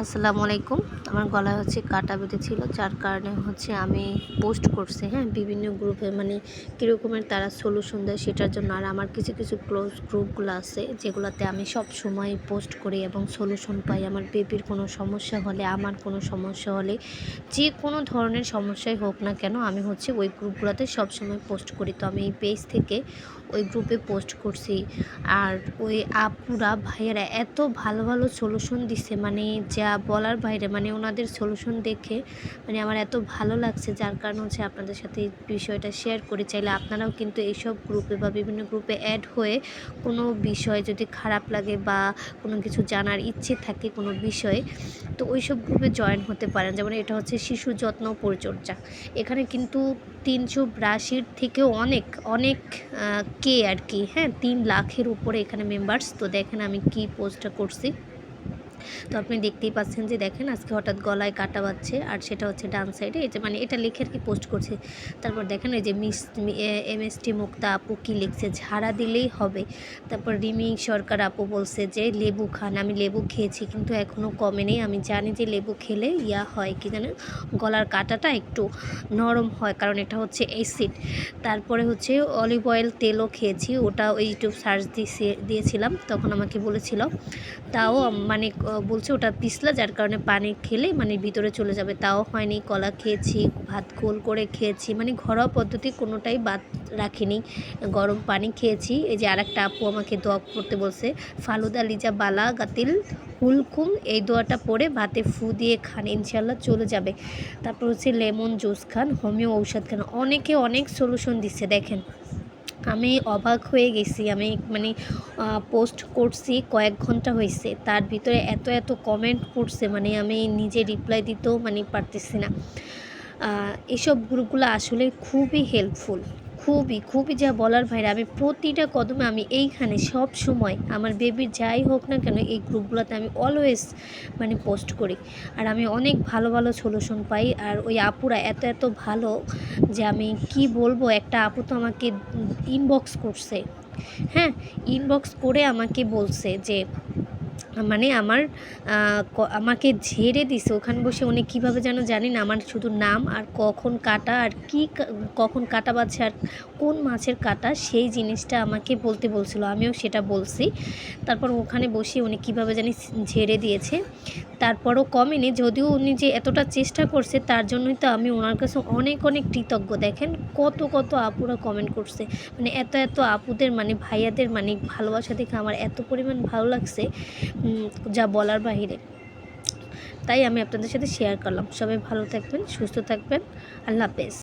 আসসালামু আলাইকুম। আমার গলায় কাটা বেঁধেছিল, যার কারণে আমি পোস্ট করছি, হ্যাঁ, বিভিন্ন গ্রুপে, মানে কীরকমের তারা সলিউশন দেয় সেটার জন্য। আর আমার কিছু কিছু ক্লোজ গ্রুপগুলো আছে যেগুলোতে আমি সব সময় পোস্ট করি এবং সলিউশন পাই। আমার বেবির কোনো সমস্যা হলে, আমার কোনো সমস্যা হলে, যে কোনো ধরনের সমস্যাই হোক না কেন, আমি ওই গ্রুপগুলোতে সবসময় পোস্ট করি। তো আমি এই পেজ থেকে ওই গ্রুপে পোস্ট করছি। আর ওই আপুরা ভাইয়েরা এত ভালো ভালো সলিউশন দিছে, মানে যা বলার বাইরে। মানে ওনাদের সলিউশন দেখে মানে আমার এত ভালো লাগছে, যার কারণ আপনাদের সাথে এই বিষয়টা শেয়ার করে। চাইলে আপনারাও কিন্তু এইসব গ্রুপে বা বিভিন্ন গ্রুপে অ্যাড হয়ে কোনো বিষয় যদি খারাপ লাগে বা কোনো কিছু জানার ইচ্ছে থাকে কোনো বিষয়ে, তো ওইসব গ্রুপে জয়েন হতে পারেন। যেমন এটা শিশু যত্ন পরিচর্যা। এখানে কিন্তু 382 থেকেও অনেক অনেক কে আর কি, হ্যাঁ, 3 লাখের উপরে এখানে মেম্বার্স। তো দেখেন আমি কি পোস্টটা করছি। তো আপনি দেখতেই পাচ্ছেন যে দেখেন আজকে হঠাৎ গলায় কাটা বাজছে, আর সেটা ডান সাইডে। এটা মানে এটা লিখে আর কি পোস্ট করছে। তারপর দেখেন এই যে MST মুক্তা আপু কি লিখছে, ঝাড়া দিলেই হবে। তারপর রিমি সরকার আপু বলছে যে লেবু খান। আমি লেবু খেয়েছি কিন্তু এখনও কমেনি। আমি জানি যে লেবু খেলে হয় কি জানেন, গলার কাটাটা একটু নরম হয়, কারণ এটা অ্যাসিড। তারপরে অলিভ অয়েল তেলও খেয়েছি, ওটা ওই ইউটিউব সার্চ দিয়েছিলাম, তখন আমাকে বলেছিল। তাও মানে বলছে ওটা পিছলা, যার কারণে পানি খেলে মানে ভিতরে চলে যাবে। তাও হয়নি। কলা খেয়েছি, ভাত গোল করে খেয়েছি, মানে ঘরোয়া পদ্ধতি কোনোটাই বাদ রাখিনি। গরম পানি খেয়েছি। এই যে আরেকটা আপু আমাকে দোয়া করতে বলছে, ফালুদা লিজা বালা গাতিল হুলকুম, এই দোয়াটা পরে ভাতে ফু দিয়ে খান, ইনশাল্লাহ চলে যাবে। তারপর লেমন জুস খান, হোমিও ঔষধ খান। অনেকে অনেক সলিউশন দিচ্ছে দেখেন। আমি অবাক হয়ে গেছি। আমি মানে পোস্ট করছি কয়েক ঘন্টা হয়েছে, তার ভিতরে এত এত কমেন্ট করছে, মানে আমি নিজে রিপ্লাই দিতেও মানে পারতেছি না। এসব গ্রুপগুলো আসলে খুবই হেল্পফুল, খুবই খুবই যা বলার বাইরে। আমি প্রতিটা কদমে আমি এইখানে সব সময় আমার বেবির যাই হোক না কেন, এই গ্রুপগুলোতে আমি অলওয়েজ মানে পোস্ট করি। আর আমি অনেক ভালো ভালো সলিউশন পাই। আর ওই আপুরা এত এত ভালো যে আমি কি বলবো। একটা আপু তো আমাকে ইনবক্স করছে, হ্যাঁ, ইনবক্স করে আমাকে বলছে যে মানে আমাকে ঝেড়ে দিছে ওখানে বসে। উনি কীভাবে যেন জানি না, আমার শুধু নাম আর কখন কাটা আর কখন কাটা বাজছে আর কোন মাছের কাটা, সেই জিনিসটা আমাকে বলতে বলছিল। আমিও সেটা বলছি। তারপর ওখানে বসে উনি কীভাবে জানি ঝেড়ে দিয়েছে। তারপরও কমেনি, যদিও উনি যে এতটা চেষ্টা করছে, তার জন্যই তো আমি ওনার কাছে অনেক অনেক কৃতজ্ঞ। দেখেন কত কত আপুরা কমেন্ট করছে, মানে এত এত আপুদের মানে ভাইয়াদের মানে ভালোবাসা দেখে আমার এত পরিমাণ ভালো লাগছে, যা বলার বাহিরে। তাই আমি আপনাদের সাথে শেয়ার করলাম। সবাই ভালো থাকবেন, সুস্থ থাকবেন। আল্লাহ হাফেজ।